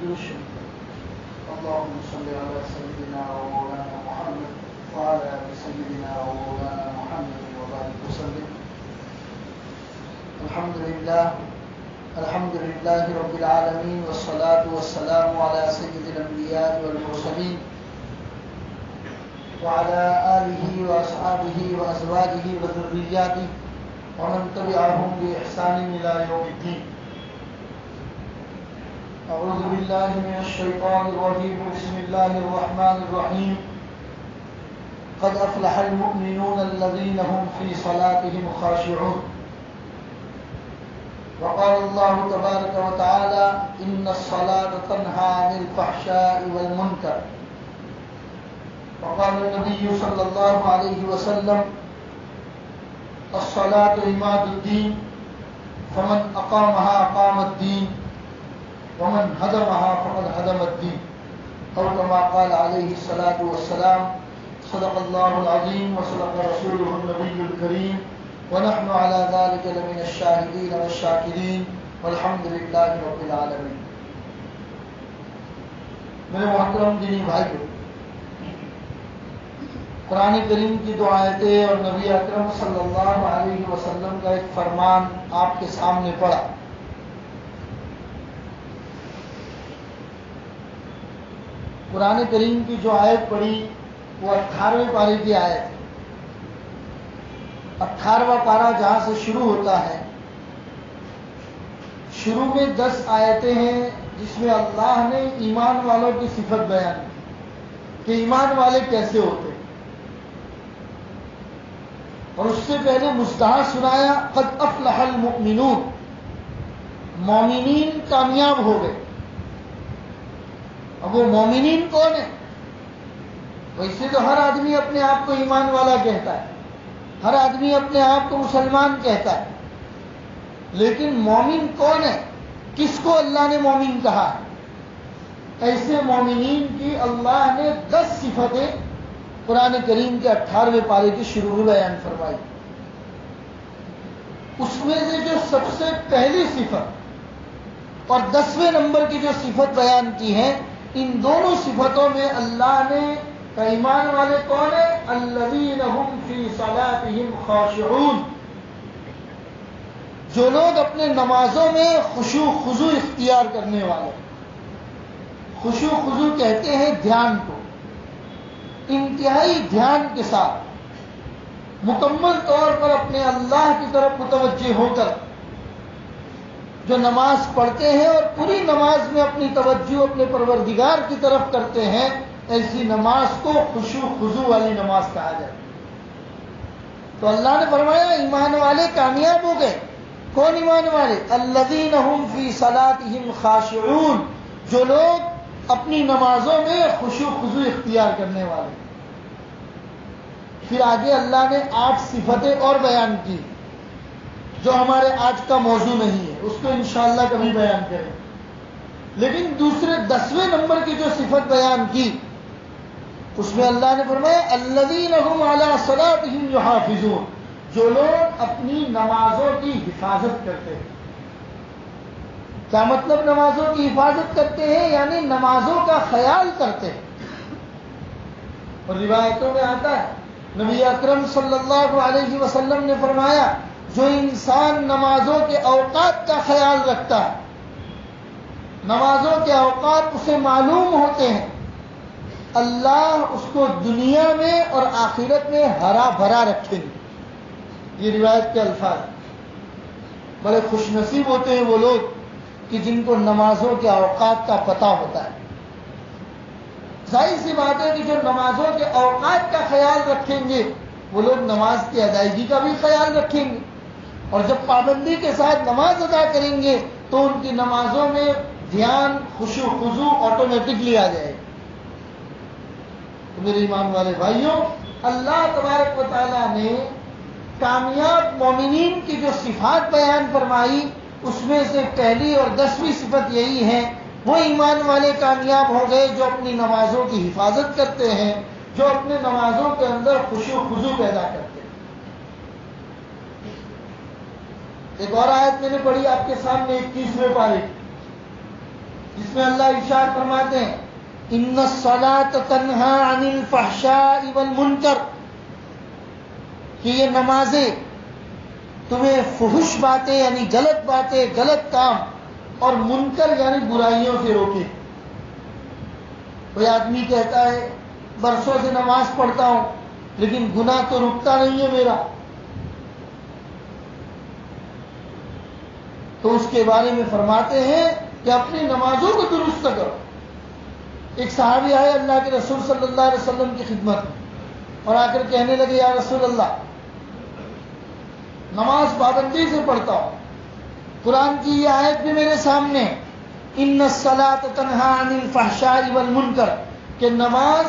اللهم صل على سيدنا ومولانا محمد وعلى آل سيدنا ومولانا محمد وبارك وسلم. الحمد لله رب العالمين والصلاة والسلام على سيد الأنبياء والمرسلين وعلى آله وأصحابه وأزواجه وذرياته ومن تبعهم بإحسان إلى يوم الدين. أعوذ بالله من الشيطان الرجيم. بسم الله الرحمن الرحيم. قد أفلح المؤمنون الذين هم في صلاتهم خاشعون. وقال الله تبارك وتعالى إن الصلاة تنهى عن الفحشاء والمنكر. وقال النبي صلى الله عليه وسلم الصلاة عماد الدين فمن أقامها أقام الدين ومن هدمها فقد هدم الدين أو كما قال عليه الصلاة والسلام. صدق الله العظيم وصدق رسوله النبي الكريم ونحن على ذلك لمن الشاهدين والشاكرين والحمد لله رب العالمين. میرے محترم دینی بھائیو، قرآن کریم کی دو آیتیں اور نبی اکرم صلی اللہ علیہ وسلم کا ایک فرمان آپ کے سامنے پڑا. قرآن کریم کی جو آیت پڑھی وہ 18ویں پارے کی آیت ہے. 18واں پارہ جہاں سے شروع ہوتا ہے، شروع میں 10 آیتیں ہیں جس میں اللہ نے ایمان والوں کی صفت بیان کی کہ ایمان والے کیسے ہوتے ہیں، اور اس سے پہلے مستحق سنایا قد افلح المؤمنون، مومنین کامیاب ہو گئے. اب وہ مومنین کون ہے؟ ویسے تو ہر آدمی اپنے آپ کو ایمان والا کہتا ہے، ہر آدمی اپنے آپ کو مسلمان کہتا ہے، لیکن مومن کون ہے؟ کس کو اللہ نے مومن کہا ہے؟ ایسے مومنین کی اللہ نے 10 صفتیں قرآن کریم کے 18ویں پارے کی شروع میں بیان فرمائی. اس میں سے جو سب سے پہلی صفت اور 10ویں نمبر کی جو صفت بیان کی ہے، ان دونوں صفتوں میں اللہ نے ایمان والے کون ہیں؟ الذین هم فی صلاتهم خاشعون، جو لوگ اپنے نمازوں میں خشوع خضوع اختیار کرنے والے. خشوع خضوع کہتے ہیں دھیان کو، انتہائی دھیان کے ساتھ مکمل طور پر اپنے اللہ کی طرف متوجہ ہو کر جو نماز پڑھتے ہیں اور پوری نماز میں اپنی توجہ اپنے پروردگار کی طرف کرتے ہیں، ایسی نماز کو خشوع خضوع والی نماز کہا جائے. تو اللہ نے فرمایا ایمان والے کامیاب ہو گئے. کون ایمان والے؟ الذین هم فی صلاتهم خاشعون، جو لوگ اپنی نمازوں میں خشوع خضوع اختیار کرنے والے. پھر آگے اللہ نے 8 صفتیں اور بیان کی جو ہمارے آج کا موضوع نہیں ہے، اس کو انشاءاللہ کبھی بیان کریں. لیکن دوسرے 10ویں نمبر کی جو صفت بیان کی، اس میں اللہ نے فرمایا الذین هم علی صلاتهم یحافظون، جو لوگ اپنی نمازوں کی حفاظت کرتے ہیں. کیا مطلب نمازوں کی حفاظت کرتے ہیں؟ یعنی نمازوں کا خیال کرتے ہیں. اور روایتوں میں آتا ہے نبی اکرم صلی اللہ علیہ وسلم نے فرمایا جو انسان نمازوں کے اوقات کا خیال رکھتا ہے، نمازوں کے اوقات اسے معلوم ہوتے ہیں، اللہ اس کو دنیا میں اور آخرت میں ہرا بھرا رکھیں گے. یہ روایت کے الفاظ. بڑے خوش نصیب ہوتے ہیں وہ لوگ کہ جن کو نمازوں کے اوقات کا پتہ ہوتا ہے. ظاہر سی بات ہے کہ جو نمازوں کے اوقات کا خیال رکھیں گے وہ لوگ نماز کی ادائیگی کا بھی خیال رکھیں گے، اور جب پابندی کے ساتھ نماز ادا کریں گے تو ان کی نمازوں میں دھیان خشوع خضوع آٹومیٹکلی آ جائے گا. تو میرے ایمان والے بھائیوں، اللہ تبارک و تعالیٰ نے کامیاب مومنین کی جو صفات بیان فرمائی، اس میں سے پہلی اور 10ویں صفت یہی ہے وہ ایمان والے کامیاب ہو گئے جو اپنی نمازوں کی حفاظت کرتے ہیں، جو اپنے نمازوں کے اندر خشوع خضوع پیدا کرتے ہیں. ایک اور آیت میں نے پڑھی آپ کے سامنے 21ویں پارے. جس میں اللہ ارشاد فرماتے ہیں ان الصلاۃ تنہا عن الفحشاء والمنکر، کہ یہ نمازیں تمہیں فحش باتیں یعنی غلط باتیں، غلط کام اور منکر یعنی برائیوں سے روکے۔ کوئی آدمی کہتا ہے برسوں سے نماز پڑھتا ہوں لیکن گناہ تو رکتا نہیں ہے میرا، تو اس کے بارے میں فرماتے ہیں کہ اپنی نمازوں کو درست کرو۔ ایک صحابی آئے اللہ کے رسول صلی اللہ علیہ وسلم کی خدمت میں اور آ کر کہنے لگے یا رسول اللہ، نماز پابندی سے پڑھتا ہوں، قرآن کی یہ آیت بھی میرے سامنے ان الصلاۃ تنہا عن الفحشاء والمنکر، کہ نماز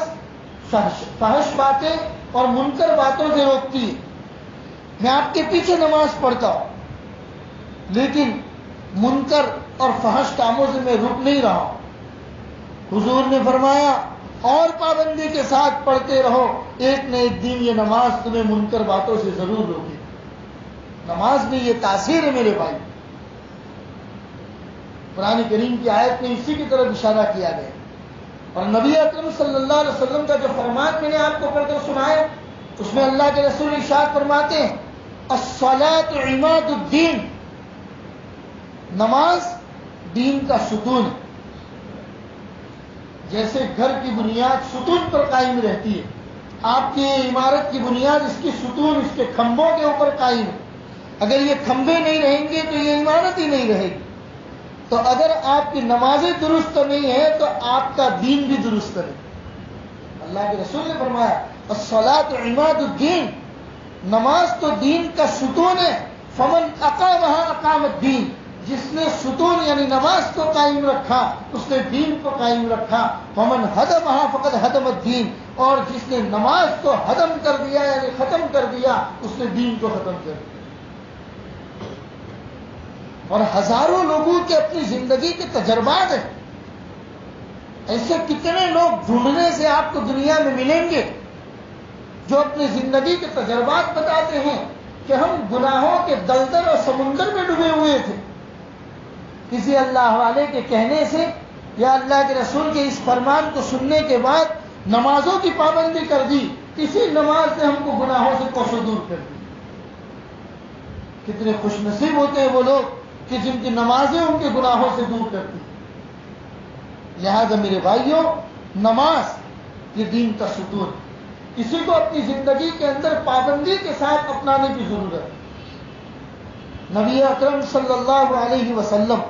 فحش باتیں اور منکر باتوں سے روکتی ہے، میں آپ کے پیچھے نماز پڑھتا ہوں لیکن منکر اور فحش کاموں سے میں رک نہیں رہا ہوں۔ حضور نے فرمایا اور پابندی کے ساتھ پڑھتے رہو، ایک نہ ایک دن یہ نماز تمہیں منکر باتوں سے ضرور روکے۔ نماز میں یہ تاثیر ہے میرے بھائی۔ قرآن کریم کی آیت میں اسی کی طرف اشارہ کیا گیا، اور نبی اکرم صلی اللہ علیہ وسلم کا جو فرمان میں نے آپ کو پڑھ کر سنایا اس میں اللہ کے رسول ارشاد فرماتے ہیں الصلاۃ عماد الدین، نماز دین کا ستون ہے۔ جیسے گھر کی بنیاد ستون پر قائم رہتی ہے، آپ کی عمارت کی بنیاد اس کی ستون، اس کے کھمبوں کے اوپر قائم ہے۔ اگر یہ کھمبے نہیں رہیں گے تو یہ عمارت ہی نہیں رہے گی۔ تو اگر آپ کی نمازیں درست نہیں ہیں تو آپ کا دین بھی درست نہیں۔ اللہ کے رسول نے فرمایا الصلاۃ عماد الدین، نماز تو دین کا ستون ہے۔ فمن اقامها اقام الدین، جس نے ستون یعنی نماز کو قائم رکھا اس نے دین کو قائم رکھا۔ ومن ہدمها فقد ہدم الدین، اور جس نے نماز کو ہدم کر دیا یعنی ختم کر دیا اس نے دین کو ختم کر دیا۔ اور ہزاروں لوگوں کے اپنی زندگی کے تجربات ہیں، ایسے کتنے لوگ ڈھونڈنے سے آپ کو دنیا میں ملیں گے جو اپنی زندگی کے تجربات بتاتے ہیں کہ ہم گناہوں کے دلدل اور سمندر میں ڈوبے ہوئے تھے، کسی اللہ والے کے کہنے سے یا اللہ کے رسول کے اس فرمان کو سننے کے بعد نمازوں کی پابندی کر دی، اسی نماز نے ہم کو گناہوں سے کوسوں دور کر دی۔ کتنے خوش نصیب ہوتے ہیں وہ لوگ کہ جن کی نمازیں ان کے گناہوں سے دور کرتی۔ لہذا میرے بھائیوں، نماز یہ دین کا ستون، اسی کو اپنی زندگی کے اندر پابندی کے ساتھ اپنانے کی ضرورت ہے۔ نبی اکرم صلی اللہ علیہ وسلم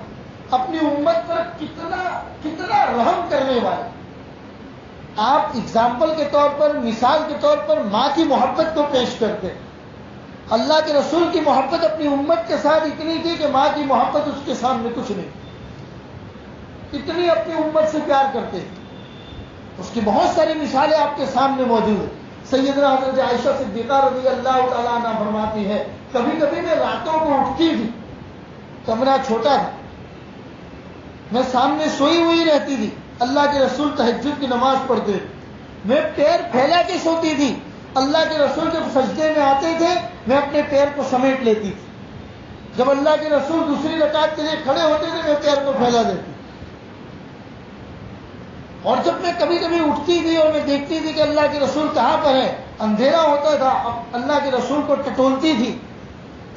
اپنی امت پر کتنا رحم کرنے والے۔ آپ اگزامپل کے طور پر، مثال کے طور پر ماں کی محبت کو پیش کرتے۔ اللہ کے رسول کی محبت اپنی امت کے ساتھ اتنی تھی کہ ماں کی محبت اس کے سامنے کچھ نہیں، اتنی اپنی امت سے پیار کرتے تھے۔ اس کی بہت ساری مثالیں آپ کے سامنے موجود ہیں۔ سیدنا حضرت عائشہ صدیقہ رضی اللہ تعالیٰ عنہ فرماتی ہے کبھی کبھی میں راتوں کو اٹھتی تھی، کمرہ چھوٹا تھا، میں سامنے سوئی ہوئی رہتی تھی، اللہ کے رسول تہجد کی نماز پڑھتے تھے، میں پیر پھیلا کے سوتی تھی، اللہ کے رسول جب سجدے میں آتے تھے میں اپنے پیر کو سمیٹ لیتی تھی، جب اللہ کے رسول دوسری رکعت کے لیے کھڑے ہوتے تھے میں پیر کو پھیلا دیتی، اور جب میں کبھی کبھی اٹھتی تھی اور میں دیکھتی تھی کہ اللہ کے رسول کہاں پر ہے، اندھیرا ہوتا تھا، اب اللہ کے رسول کو ٹٹولتی تھی،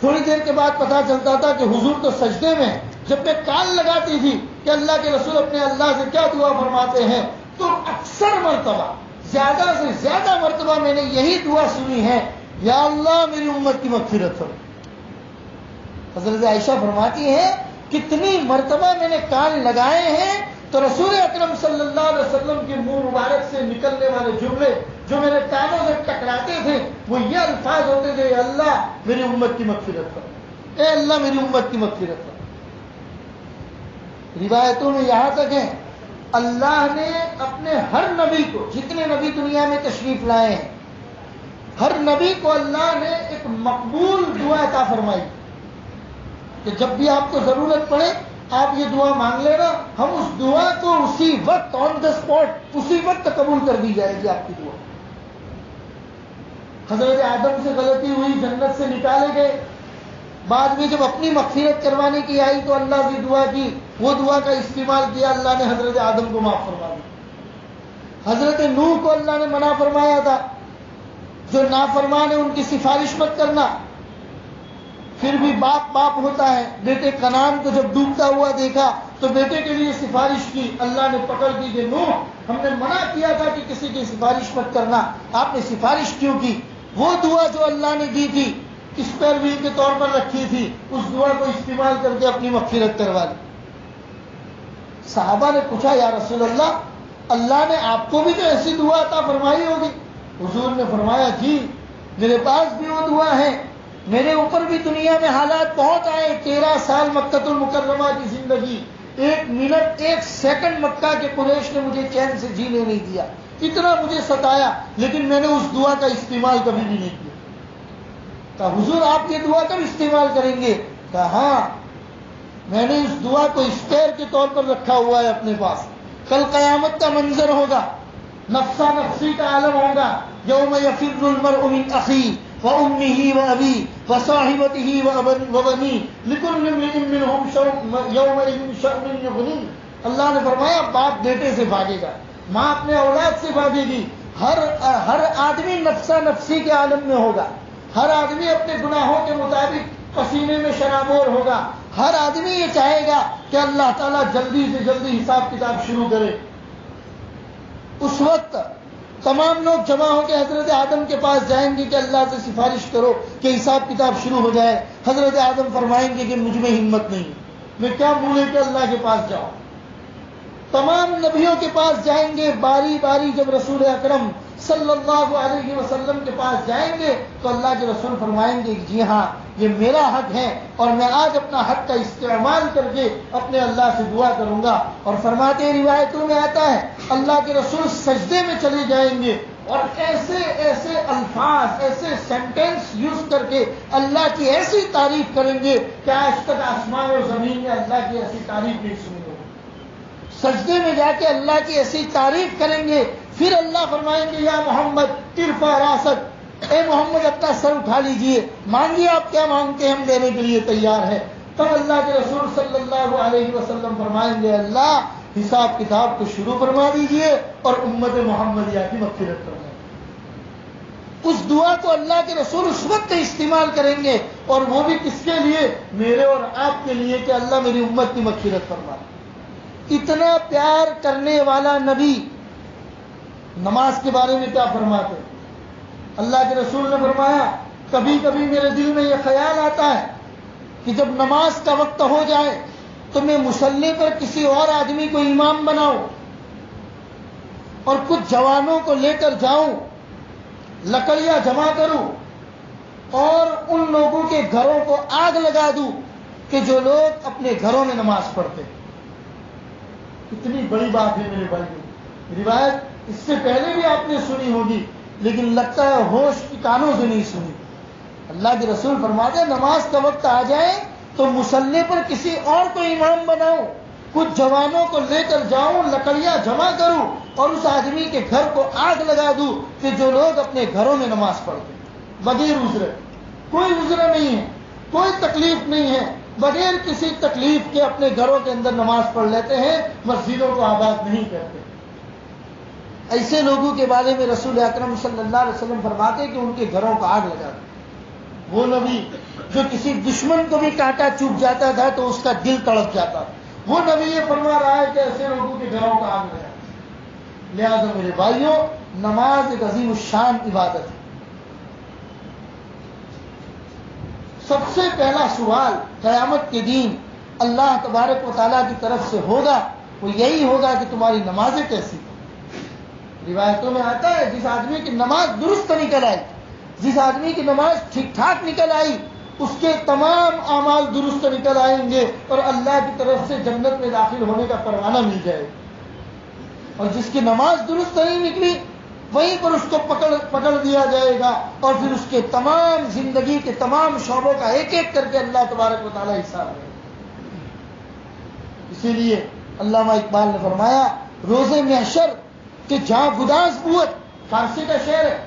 تھوڑی دیر کے بعد پتا چلتا تھا کہ حضور تو سجدے میں، جب میں کان لگاتی تھی کہ اللہ کے رسول اپنے اللہ سے کیا دعا فرماتے ہیں، تو اکثر مرتبہ، زیادہ سے زیادہ مرتبہ میں نے یہی دعا سنی ہے، یا اللہ میری امت کی مغفرت فرما۔ حضرت عائشہ فرماتی ہیں کتنی مرتبہ میں نے کان لگائے ہیں تو رسول اکرم صلی اللہ علیہ وسلم کے منہ مبارک سے نکلنے والے جملے جو میرے کانوں سے ٹکراتے تھے وہ یہ الفاظ ہوتے تھے، اے اللہ میری امت کی مغفرت فرما، اے اللہ میری امت کی مغفرت فرما۔ روایتوں میں یہاں تک ہے اللہ نے اپنے ہر نبی کو، جتنے نبی دنیا میں تشریف لائے ہیں، ہر نبی کو اللہ نے ایک مقبول دعا عطا فرمائی کہ جب بھی آپ کو ضرورت پڑے آپ یہ دعا مانگ لینا، ہم اس دعا کو اسی وقت آن دا اسپاٹ اسی وقت قبول کر دی جائے گی آپ کی دعا۔ حضرت آدم سے غلطی ہوئی، جنت سے نکالے گئے، بعد میں جب اپنی مغفرت کروانے کی آئی تو اللہ سے دعا کی وہ دعا کا استعمال کیا، اللہ نے حضرت آدم کو معاف فرما دیا۔ حضرت نوح کو اللہ نے منع فرمایا تھا، جو نافرمان ہے ان کی سفارش مت کرنا، پھر بھی باپ باپ ہوتا ہے۔ بیٹے کنعان کو جب ڈوبتا ہوا دیکھا تو بیٹے کے لیے سفارش کی، اللہ نے پکڑ کی کہ نوح ہم نے منع کیا تھا کہ کسی کی سفارش مت کرنا، آپ نے سفارش کیوں کی؟ وہ دعا جو اللہ نے دی تھی اسپیئر ویل کے طور پر رکھی تھی، اس دعا کو استعمال کر کے اپنی مغفرت کروا لی۔ صحابہ نے پوچھا یا رسول اللہ نے آپ کو بھی تو ایسی دعا عطا فرمائی ہوگی؟ حضور نے فرمایا جی میرے پاس بھی وہ دعا ہے، میرے اوپر بھی دنیا میں حالات بہت آئے، 13 سال مکہ المکرمہ کی زندگی، 1 منٹ 1 سیکنڈ مکہ کے قریش نے مجھے چین سے جینے نہیں دیا، اتنا مجھے ستایا، لیکن میں نے اس دعا کا استعمال کبھی بھی نہیں کیا۔ کہا حضور آپ یہ دعا کب استعمال کریں گے؟ کہا ہاں میں نے اس دعا کو اسپیئر کے طور پر رکھا ہوا ہے اپنے پاس، کل قیامت کا منظر ہوگا، نفسا نفسی کا عالم ہوگا، یوم یفر المرء من اخیہ وامہ وابیہ وصاحبتہ وبنیہ لکل امرئ منہم یومئذ شأن یغنیہ۔ اللہ نے فرمایا باپ بیٹے سے بھاگے گا، ماں اپنے اولاد سے بھاگے گی، ہر آدمی نفسا نفسی کے عالم میں ہوگا، ہر آدمی اپنے گناہوں کے مطابق پسینے میں شرابور ہوگا، ہر آدمی یہ چاہے گا کہ اللہ تعالیٰ جلدی سے جلدی حساب کتاب شروع کرے۔ اس وقت تمام لوگ جمع ہو کے حضرت آدم کے پاس جائیں گے کہ اللہ سے سفارش کرو کہ حساب کتاب شروع ہو جائے۔ حضرت آدم فرمائیں گے کہ مجھ میں ہمت نہیں، میں کیا منہ لے کے اللہ کے پاس جاؤں۔ تمام نبیوں کے پاس جائیں گے، باری باری جب رسول اکرم صلی اللہ علیہ وسلم کے پاس جائیں گے تو اللہ کے رسول فرمائیں گے کہ جی ہاں یہ میرا حق ہے اور میں آج اپنا حق کا استعمال کر کے اپنے اللہ سے دعا کروں گا۔ اور فرماتے ہیں روایتوں میں آتا ہے اللہ کے رسول سجدے میں چلے جائیں گے اور ایسے ایسے الفاظ ایسے سینٹینس یوز کر کے اللہ کی ایسی تعریف کریں گے کہ آج تک آسمان اور زمین میں اللہ کی ایسی تعریف نہیں سنی ہوگی۔ سجدے میں جا کے اللہ کی ایسی تعریف کریں گے، پھر اللہ فرمائیں گے یا محمد ارفع راسک، اے محمد اپنا سر اٹھا لیجئے، مانگیے آپ کیا مانگتے ہیں ہم دینے کے لیے تیار ہیں۔ تب اللہ کے رسول صلی اللہ علیہ وسلم فرمائیں گے اللہ حساب کتاب کو شروع فرما دیجئے اور امت محمدیہ کی مغفرت فرمائیں۔ اس دعا کو اللہ کے رسول اس وقت استعمال کریں گے اور وہ بھی کس کے لیے؟ میرے اور آپ کے لیے کہ اللہ میری امت کی مغفرت فرمائے۔ اتنا پیار کرنے والا نبی نماز کے بارے میں کیا فرماتے؟ اللہ کے رسول نے فرمایا کبھی کبھی میرے دل میں یہ خیال آتا ہے کہ جب نماز کا وقت ہو جائے تو میں مصلی پر کسی اور آدمی کو امام بناؤں اور کچھ جوانوں کو لے کر جاؤں، لکڑیاں جمع کروں اور ان لوگوں کے گھروں کو آگ لگا دوں کہ جو لوگ اپنے گھروں میں نماز پڑھتے۔ اتنی بڑی بات ہے میرے بھائیوں، روایت اس سے پہلے بھی آپ نے سنی ہوگی لیکن لگتا ہے ہوش کی کانوں سے نہیں سنی۔ اللہ کے رسول فرماتے ہیں نماز کا وقت آ جائے تو مصلی پر کسی اور کو امام بناؤں، کچھ جوانوں کو لے کر جاؤں، لکڑیاں جمع کروں اور اس آدمی کے گھر کو آگ لگا دوں کہ جو لوگ اپنے گھروں میں نماز پڑھتے بغیر عذر، کوئی عذر نہیں ہے، کوئی تکلیف نہیں ہے، بغیر کسی تکلیف کے اپنے گھروں کے اندر نماز پڑھ لیتے ہیں، مسجدوں کو آباد نہیں کرتے۔ ایسے لوگوں کے بارے میں رسول اکرم صلی اللہ علیہ وسلم فرماتے کہ ان کے گھروں کو آگ لگا دو۔ وہ نبی جو کسی دشمن کو بھی کانٹا چوب جاتا تھا تو اس کا دل تڑپ جاتا، وہ نبی یہ فرما رہا ہے کہ ایسے لوگوں کے گھروں کو آگ لگا۔ لہذا میرے بھائیوں نماز ایک عظیم الشان عبادت ہے۔ سب سے پہلا سوال قیامت کے دن اللہ تبارک و تعالیٰ کی طرف سے ہوگا وہ یہی ہوگا کہ تمہاری نمازیں کیسی ہیں۔ روایتوں میں آتا ہے جس آدمی کی نماز درست نکل آئی، جس آدمی کی نماز ٹھیک ٹھاک نکل آئی، اس کے تمام اعمال درست نکل آئیں گے اور اللہ کی طرف سے جنت میں داخل ہونے کا پروانہ مل جائے گا۔ اور جس کی نماز درست نہیں نکلی وہیں پر اس کو پکڑ دیا جائے گا اور پھر اس کے تمام زندگی کے تمام شعبوں کا ایک ایک کر کے اللہ تبارک و تعالیٰ حساب لے گا۔ اسی لیے علامہ اقبال نے فرمایا روز محشر کہ جہاں گداز قوت، فارسی کا شعر ہے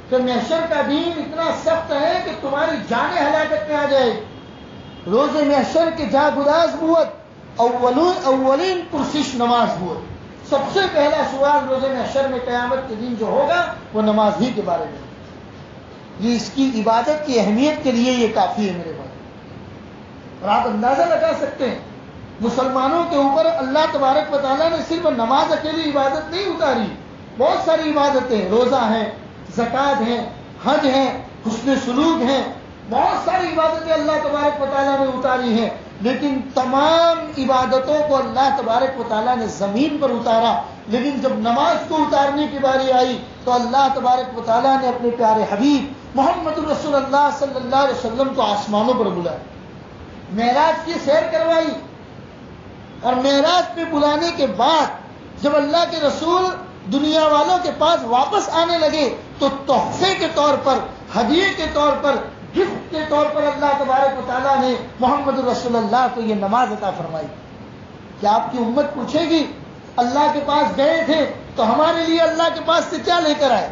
کہ محشر کا دین اتنا سخت ہے کہ تمہاری جانیں ہلاکت میں آ جائے۔ روز محشر کے جہاں گداز قوت اولین پرسش نماز ہوئے. سب سے پہلا سوال روز محشر میں قیامت کے دن جو ہوگا وہ نماز ہی کے بارے میں. یہ اس کی عبادت کی اہمیت کے لیے یہ کافی ہے میرے بھائی. اور آپ اندازہ لگا سکتے ہیں مسلمانوں کے اوپر اللہ تبارک و تعالیٰ نے صرف نماز اکیلی عبادت نہیں اتاری. بہت ساری عبادتیں، روزہ ہیں، زکوٰۃ ہیں، حج ہیں، حسن سلوک ہیں، بہت ساری عبادتیں اللہ تبارک و تعالیٰ نے اتاری ہیں. لیکن تمام عبادتوں کو اللہ تبارک و تعالیٰ نے زمین پر اتارا. لیکن جب نماز کو اتارنے کی باری آئی تو اللہ تبارک و تعالیٰ نے اپنے پیارے حبیب محمد رسول اللہ صلی اللہ علیہ وسلم کو آسمانوں پر بلایا، معراج کی سیر کروائی. اور معراج پہ بلانے کے بعد جب اللہ کے رسول دنیا والوں کے پاس واپس آنے لگے تو تحفے کے طور پر، ہدیے کے طور پر، گفٹ کے طور پر اللہ تبارک و تعالیٰ نے محمد رسول اللہ کو یہ نماز عطا فرمائی. کیا آپ کی امت پوچھے گی اللہ کے پاس گئے تھے تو ہمارے لیے اللہ کے پاس سے کیا لے کر آئے؟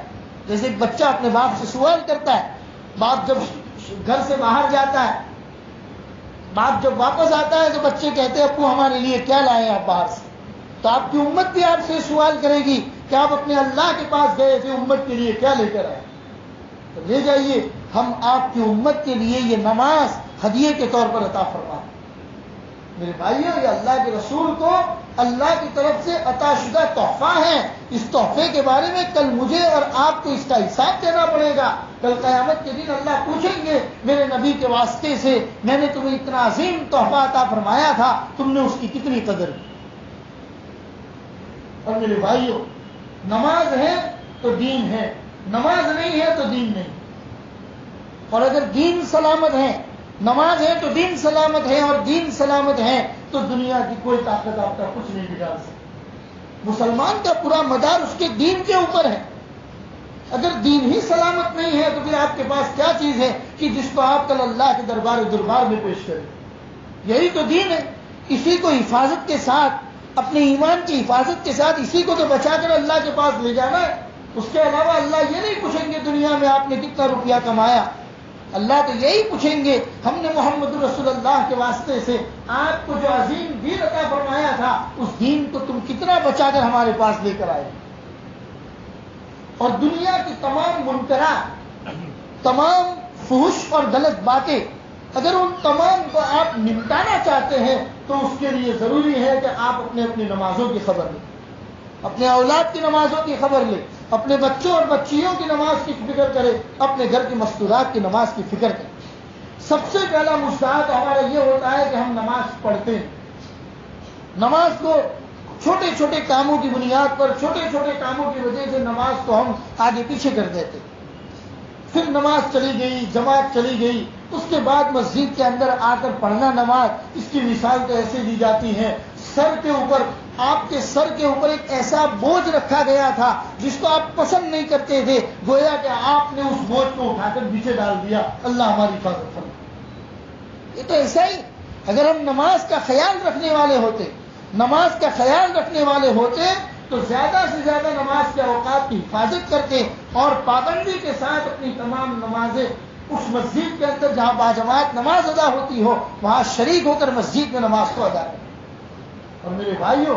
جیسے ایک بچہ اپنے باپ سے سوال کرتا ہے. باپ جب گھر سے باہر جاتا ہے، باپ جب واپس آتا ہے تو بچے کہتے ہیں ابو ہمارے لیے کیا لائے آپ باہر سے؟ تو آپ کی امت بھی آپ سے سوال کرے گی کہ آپ اپنے اللہ کے پاس گئے تھے، امت کے لیے کیا لے کر آئے؟ تو لے جائیے، ہم آپ کی امت کے لیے یہ نماز ہدیے کے طور پر عطا فرمائیں. میرے بھائیوں، یہ اللہ کے رسول کو اللہ کی طرف سے عطا شدہ تحفہ ہے. اس تحفے کے بارے میں کل مجھے اور آپ کو اس کا حساب دینا پڑے گا. کل قیامت کے دن اللہ پوچھیں گے میرے نبی کے واسطے سے میں نے تمہیں اتنا عظیم تحفہ عطا فرمایا تھا، تم نے اس کی کتنی قدر کی؟ اور میرے بھائیوں، نماز ہے تو دین ہے، نماز نہیں ہے تو دین نہیں. اور اگر دین سلامت ہے، نماز ہے تو دین سلامت ہے، اور دین سلامت ہے تو دنیا کی کوئی طاقت آپ کا کچھ نہیں بگاڑ سکتی. مسلمان کا پورا مدار اس کے دین کے اوپر ہے. اگر دین ہی سلامت نہیں ہے تو پھر آپ کے پاس کیا چیز ہے کہ جس کو آپ کل اللہ کے دربار میں پیش کریں؟ یہی تو دین ہے. اسی کو حفاظت کے ساتھ، اپنے ایمان کی حفاظت کے ساتھ اسی کو تو بچا کر اللہ کے پاس لے جانا ہے. اس کے علاوہ اللہ یہ نہیں پوچھیں گے دنیا میں آپ نے کتنا روپیہ کمایا. اللہ تو یہی پوچھیں گے ہم نے محمد رسول اللہ کے واسطے سے آپ کو جو عظیم دین عطا فرمایا تھا اس دین کو تم کتنا بچا کر ہمارے پاس لے کر آئے. اور دنیا کی تمام منکرات، تمام فحش اور غلط باتیں، اگر ان تمام کو آپ نمٹانا چاہتے ہیں تو اس کے لیے ضروری ہے کہ آپ اپنی نمازوں کی خبر لیں، اپنے اولاد کی نمازوں کی خبر لیں، اپنے بچوں اور بچیوں کی نماز کی فکر کریں، اپنے گھر کی مستورات کی نماز کی فکر کریں. سب سے پہلا مستحق ہمارا یہ ہوتا ہے کہ ہم نماز پڑھتے ہیں. نماز کو چھوٹے چھوٹے کاموں کی بنیاد پر، چھوٹے چھوٹے کاموں کی وجہ سے نماز کو ہم آگے پیچھے کر دیتے. پھر نماز چلی گئی، جماعت چلی گئی، اس کے بعد مسجد کے اندر آ کر پڑھنا نماز. اس کی مثال تو ایسے دی جاتی ہے، سر کے اوپر، آپ کے سر کے اوپر ایک ایسا بوجھ رکھا گیا تھا جس کو آپ پسند نہیں کرتے تھے، گویا کہ آپ نے اس بوجھ کو اٹھا کر نیچے ڈال دیا. اللہ ہماری حفاظت فرمائے. یہ تو ایسا ہی اگر ہم نماز کا خیال رکھنے والے ہوتے، نماز کا خیال رکھنے والے ہوتے تو زیادہ سے زیادہ نماز کے اوقات کی حفاظت کرتے اور پابندی کے ساتھ اپنی تمام نمازیں اس مسجد کے اندر جہاں باجماعت نماز ادا ہوتی ہو وہاں شریک ہو کر مسجد میں نماز کو ادا کریں. اور میرے بھائیوں،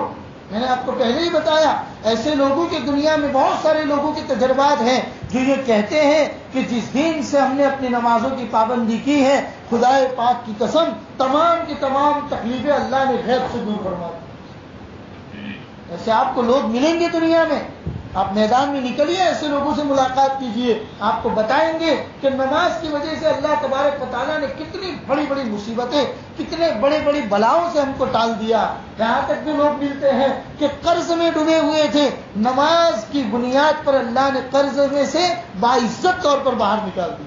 میں نے آپ کو پہلے ہی بتایا ایسے لوگوں کی دنیا میں بہت سارے لوگوں کے تجربات ہیں جو یہ کہتے ہیں کہ جس دن سے ہم نے اپنی نمازوں کی پابندی کی ہے خدا پاک کی قسم تمام کی تمام تکلیفیں اللہ نے غیب سے دور فرما دی. ایسے آپ کو لوگ ملیں گے دنیا میں، آپ میدان میں نکلیے، ایسے لوگوں سے ملاقات کیجئے، آپ کو بتائیں گے کہ نماز کی وجہ سے اللہ تبارک و تعالیٰ نے کتنی بڑی بڑی مصیبتیں، کتنے بڑے بڑی بلاؤں سے ہم کو ٹال دیا. یہاں تک بھی لوگ ملتے ہیں کہ قرض میں ڈوبے ہوئے تھے، نماز کی بنیاد پر اللہ نے قرض میں سے باعزت طور پر باہر نکال دی.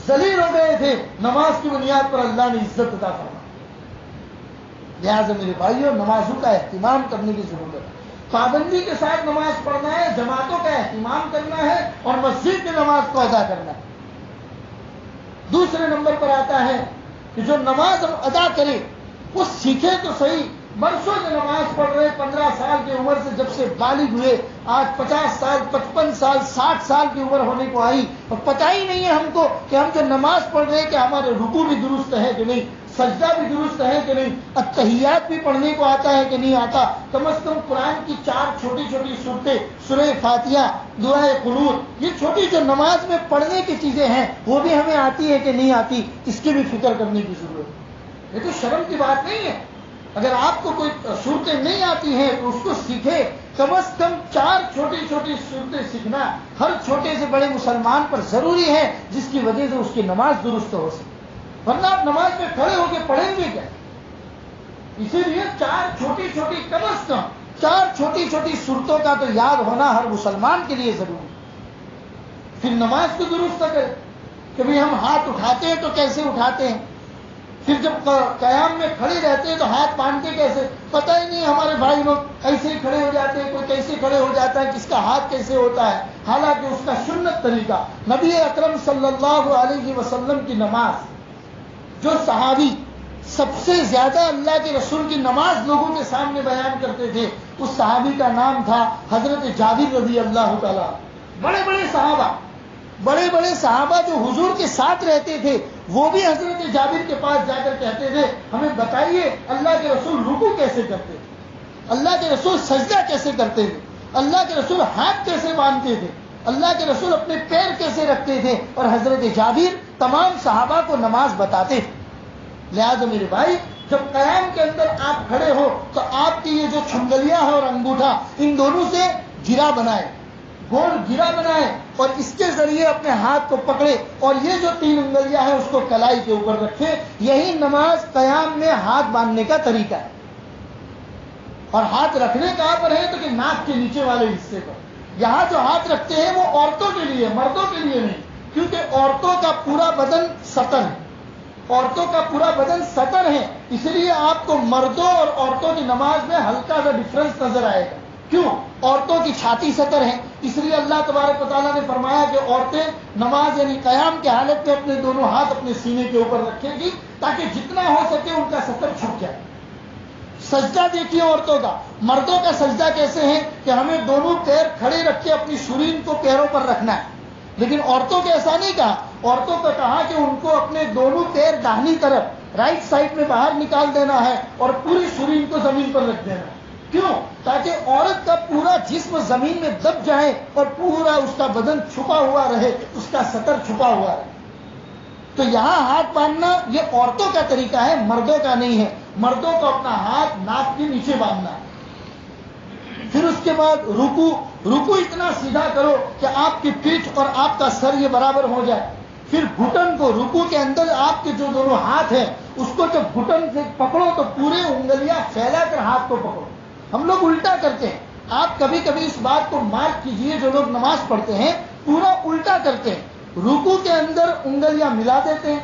ذلیل ہو گئے تھے، نماز کی بنیاد پر اللہ نے عزت عطا فرمائی. لہٰذا میرے بھائیوں، نمازوں کا اہتمام کرنے کی ضرورت ہے. پابندی کے ساتھ نماز پڑھنا ہے، جماعتوں کا اہتمام کرنا ہے اور مسجد میں نماز کو ادا کرنا ہے. دوسرے نمبر پر آتا ہے کہ جو نماز ہم ادا کریں وہ سیکھے تو صحیح. برسوں سے نماز پڑھ رہے، 15 سال کی عمر سے جب سے بالغ ہوئے، آج 50 سال، 55 سال، 60 سال کی عمر ہونے کو آئی اور پتہ ہی نہیں ہے ہم کو کہ ہم جو نماز پڑھ رہے ہیں کہ ہمارے رکوع بھی درست ہے کہ نہیں، سجدہ بھی درست ہے کہ نہیں، التحیات بھی پڑھنے کو آتا ہے کہ نہیں آتا، کم از کم قرآن کی 4 چھوٹی چھوٹی صورتیں، سورہ فاتحہ، دعائے قنوت، یہ چھوٹی جو نماز میں پڑھنے کی چیزیں ہیں وہ بھی ہمیں آتی ہے کہ نہیں آتی، اس کی بھی فکر کرنے کی ضرورت ہے۔ یہ تو شرم کی بات نہیں ہے، اگر آپ کو کوئی صورتیں نہیں آتی ہیں تو اس کو سیکھے، کم از کم 4 چھوٹی چھوٹی صورتیں سیکھنا ہر چھوٹے سے بڑے مسلمان پر ضروری ہے، جس کی وجہ سے اس کی نماز درست ہو سکے، ورنہ آپ نماز میں کھڑے ہو کے پڑھیں گے کیا؟ اسی لیے 4 چھوٹی چھوٹی، کم از کم 4 چھوٹی چھوٹی صورتوں کا تو یاد ہونا ہر مسلمان کے لیے ضروری ہے۔ پھر نماز کو درست کرے کہ بھئی ہم ہاتھ اٹھاتے ہیں تو کیسے اٹھاتے ہیں، پھر جب قیام میں کھڑے رہتے ہیں تو ہاتھ باندھتے کیسے، پتہ ہی نہیں، ہمارے بھائی لوگ ایسے ہی کھڑے ہو جاتے ہیں، کوئی کیسے کھڑے ہو جاتا ہے، کس کا ہاتھ کیسے ہوتا ہے، حالانکہ اس کا سنت طریقہ نبی اکرم صلی اللہ علیہ وسلم کی نماز، جو صحابی سب سے زیادہ اللہ کے رسول کی نماز لوگوں کے سامنے بیان کرتے تھے، اس صحابی کا نام تھا حضرت جابر رضی اللہ تعالیٰ۔ بڑے بڑے صحابہ جو حضور کے ساتھ رہتے تھے وہ بھی حضرت جابر کے پاس جا کر کہتے تھے ہمیں بتائیے اللہ کے رسول رکوع کیسے کرتے تھے، اللہ کے رسول سجدہ کیسے کرتے تھے، اللہ کے رسول ہاتھ کیسے باندھتے تھے، اللہ کے رسول اپنے پیر کیسے رکھتے تھے، اور حضرت جابر تمام صحابہ کو نماز بتاتے تھے۔ لہذا میرے بھائی، جب قیام کے اندر آپ کھڑے ہو تو آپ کی یہ جو چھنگلیاں ہے اور انگوٹھا، ان دونوں سے گرا بنائے، گول گرا بنائے، اور اس کے ذریعے اپنے ہاتھ کو پکڑے، اور یہ جو 3 انگلیاں ہیں اس کو کلائی کے اوپر رکھے۔ یہی نماز قیام میں ہاتھ باندھنے کا طریقہ ہے۔ اور ہاتھ رکھنے کہاں پر ہے تو کہ ناک کے نیچے والے حصے پر۔ یہاں جو ہاتھ رکھتے ہیں وہ عورتوں کے لیے، مردوں کے لیے نہیں، کیونکہ عورتوں کا پورا بدن سطر ہے، عورتوں کا پورا بدن سطر ہے، اس لیے آپ کو مردوں اور عورتوں کی نماز میں ہلکا سا ڈفرنس نظر آئے گا۔ کیوں؟ عورتوں کی چھاتی سطر ہے، اس لیے اللہ تبارک و تعالیٰ نے فرمایا کہ عورتیں نماز یعنی قیام کی حالت میں اپنے دونوں ہاتھ اپنے سینے کے اوپر رکھیں گی تاکہ جتنا ہو سکے ان کا سطر چھپ جائے۔ سجدہ دیکھیے عورتوں کا، مردوں کا سجدہ کیسے ہے کہ ہمیں دونوں پیر کھڑے رکھ کے اپنی شرین کو پیروں پر رکھنا ہے، لیکن عورتوں کو ایسا نہیں کہا۔ عورتوں کو کہا کہ ان کو اپنے دونوں پیر داہنی طرف رائٹ سائڈ میں باہر نکال دینا ہے اور پوری شرین کو زمین پر رکھ دینا ہے۔ کیوں؟ تاکہ عورت کا پورا جسم زمین میں دب جائے اور پورا اس کا بدن چھپا ہوا رہے، اس کا سطر چھپا ہوا رہے۔ تو یہاں ہاتھ باندھنا یہ عورتوں کا طریقہ ہے، مردوں کا نہیں ہے۔ مردوں کو اپنا ہاتھ ناک کے نیچے باندھنا ہے۔ پھر اس کے بعد رکوع اتنا سیدھا کرو کہ آپ کی پیٹھ اور آپ کا سر یہ برابر ہو جائے۔ پھر گھٹن کو رکوع کے اندر آپ کے جو دونوں ہاتھ ہیں اس کو جب گھٹن سے پکڑو تو پورے انگلیاں پھیلا کر ہاتھ کو پکڑو۔ ہم لوگ الٹا کرتے ہیں، آپ کبھی کبھی اس بات کو مارک کیجئے، جو لوگ نماز پڑھتے ہیں پورا الٹا کرتے ہیں، رکوع کے اندر انگلیاں ملا دیتے ہیں،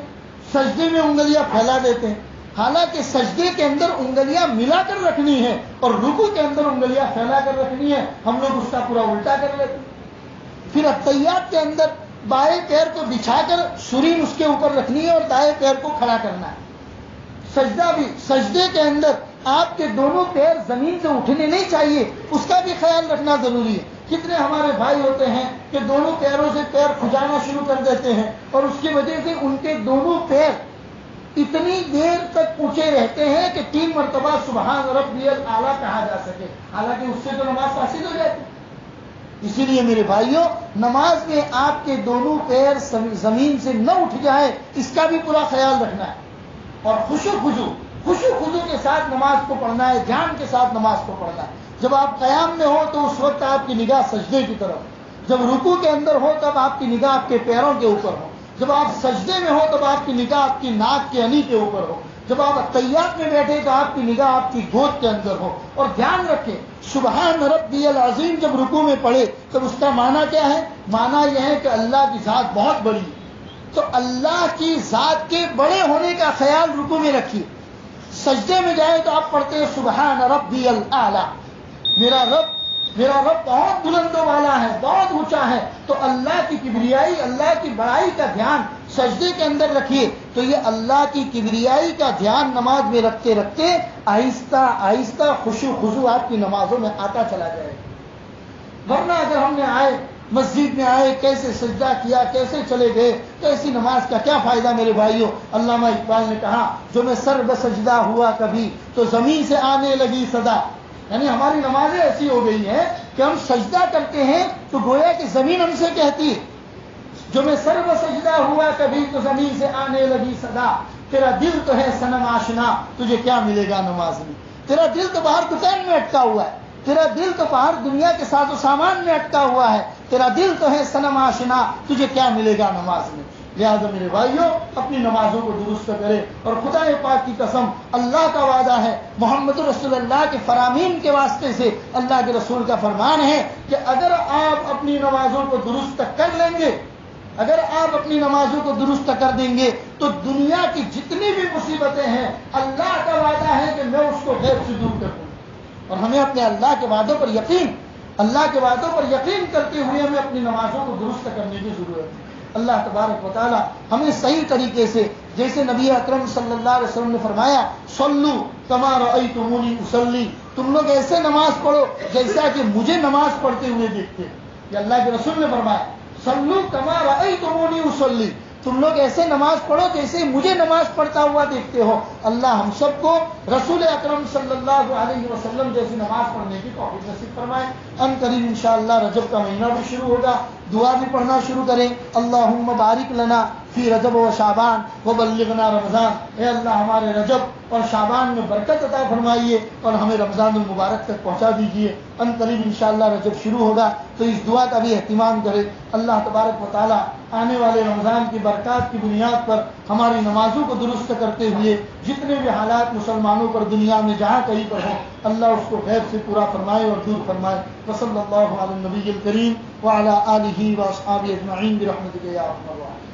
سجدے میں انگلیاں پھیلا دیتے ہیں، حالانکہ سجدے کے اندر انگلیاں ملا کر رکھنی ہے اور رکوع کے اندر انگلیاں پھیلا کر رکھنی ہے، ہم لوگ اس کا پورا الٹا کر لیتے ہیں۔ پھر التحیات کے اندر بائیں پیر کو بچھا کر شرین اس کے اوپر رکھنی ہے اور دائیں پیر کو کھڑا کرنا ہے۔ سجدہ بھی، سجدے کے اندر آپ کے دونوں پیر زمین سے اٹھنے نہیں چاہیے، اس کا بھی خیال رکھنا ضروری ہے۔ کتنے ہمارے بھائی ہوتے ہیں کہ دونوں پیروں سے پیر کھجانا شروع کر دیتے ہیں اور اس کی وجہ سے ان کے دونوں پیر اتنی دیر تک اونچے رہتے ہیں کہ 3 مرتبہ سبحان ربی الاعلیٰ کہا جا سکے، حالانکہ اس سے تو نماز فاسد ہو جاتی ہے۔ اسی لیے میرے بھائیوں، نماز میں آپ کے دونوں پیر زمین سے نہ اٹھ جائے، اس کا بھی پورا خیال رکھنا ہے، اور خشوع خضوع کے ساتھ نماز کو پڑھنا ہے، دھیان کے ساتھ نماز کو پڑھنا ہے۔ جب آپ قیام میں ہو تو اس وقت آپ کی نگاہ سجدے کی طرف، جب رکوع کے اندر ہو تب آپ کی نگاہ آپ کے پیروں کے اوپر ہو، جب آپ سجدے میں ہو تب آپ کی نگاہ آپ کی ناک کے ہنی کے اوپر ہو، جب آپ التحیات میں بیٹھے تو آپ کی نگاہ آپ کی گود کے اندر ہو۔ اور دھیان رکھیں، سبحان ربی العظیم جب رکوع میں پڑھے تب اس کا معنی کیا ہے؟ معنی یہ ہے کہ اللہ کی ذات بہت بڑی ہے، تو اللہ کی ذات کے بڑے ہونے کا خیال رکوع میں رکھیے۔ سجدے میں جائے تو آپ پڑھتے ہیں سبحان ربی الاعلیٰ، میرا رب بہت بلند و بالا ہے، بہت اونچا ہے، تو اللہ کی کبریائی، اللہ کی بڑائی کا دھیان سجدے کے اندر رکھیے۔ تو یہ اللہ کی کبریائی کا دھیان نماز میں رکھتے رکھتے آہستہ آہستہ خشوع خضوع آپ کی نمازوں میں آتا چلا جائے گا۔ ورنہ اگر ہم نے آئے مسجد میں آئے کیسے سجدہ کیا، کیسے چلے گئے، کیسی نماز کا کیا فائدہ میرے بھائیوں۔ علامہ اقبال نے کہا جو میں سر بسجدہ ہوا کبھی تو زمین سے آنے لگی صدا، یعنی ہماری نمازیں ایسی ہو گئی ہیں کہ ہم سجدہ کرتے ہیں تو گویا کہ زمین ہم سے کہتی ہے جو میں سر بسجدہ ہوا کبھی تو زمین سے آنے لگی صدا، تیرا دل تو ہے صنم آشنا تجھے کیا ملے گا نماز میں۔ تیرا دل تو باہر دکان میں اٹکا ہوا ہے، تیرا دل تو باہر دنیا کے ساز و سامان میں اٹکا ہوا ہے، تیرا دل تو ہے صنم آشنا تجھے کیا ملے گا نماز میں۔ لہٰذا میرے بھائیوں اپنی نمازوں کو درست کرے، اور خدا پاک کی قسم اللہ کا وعدہ ہے، محمد رسول اللہ کے فرامین کے واسطے سے اللہ کے رسول کا فرمان ہے کہ اگر آپ اپنی نمازوں کو درست کر لیں گے، اگر آپ اپنی نمازوں کو درست کر دیں گے تو دنیا کی جتنی بھی مصیبتیں ہیں اللہ کا وعدہ ہے کہ میں اس کو غیب سے دور کر دوں گا۔ اور ہمیں اپنے اللہ کے وعدوں پر یقین، اللہ کے وعدوں پر یقین کرتے ہوئے ہمیں اپنی نمازوں کو درست کرنے کی ضرورت ہے۔ اللہ تبارک و تعالی ہمیں صحیح طریقے سے، جیسے نبی اکرم صلی اللہ علیہ وسلم نے فرمایا صلو کما رأیتمونی اصلی، تم لوگ ایسے نماز پڑھو جیسا کہ مجھے نماز پڑھتے ہوئے دیکھتے۔ یہ اللہ کے رسول نے فرمایا صلو کما رأیتمونی اصلی، تم لوگ ایسے نماز پڑھو جیسے مجھے نماز پڑھتا ہوا دیکھتے ہو۔ اللہ ہم سب کو رسول اکرم صلی اللہ علیہ وسلم جیسی نماز پڑھنے کی توفیق نصیب فرمائے۔ ان قریب انشاءاللہ رجب کا مہینہ بھی شروع ہوگا، دعا بھی پڑھنا شروع کریں۔ اللہم بارک لنا فی رجب و شعبان وبلغنا رمضان، اے اللہ ہمارے رجب اور شعبان میں برکت عطا فرمائیے اور ہمیں رمضان المبارک تک پہنچا دیجیے۔ ان قریب انشاءاللہ رجب شروع ہوگا تو اس دعا کا بھی اہتمام کرے۔ اللہ تبارک و تعالی آنے والے رمضان کی برکات کی بنیاد پر ہماری نمازوں کو درست کرتے ہوئے جتنے بھی حالات مسلمانوں پر دنیا میں جہاں کہیں پر ہوں اللہ اس کو غیب سے پورا فرمائے اور دور فرمائے۔ وصلی اللہ علی النبی الکریم وعلی آلہ واصحابہ اجمعین برحمتک یا ارحم الراحمین۔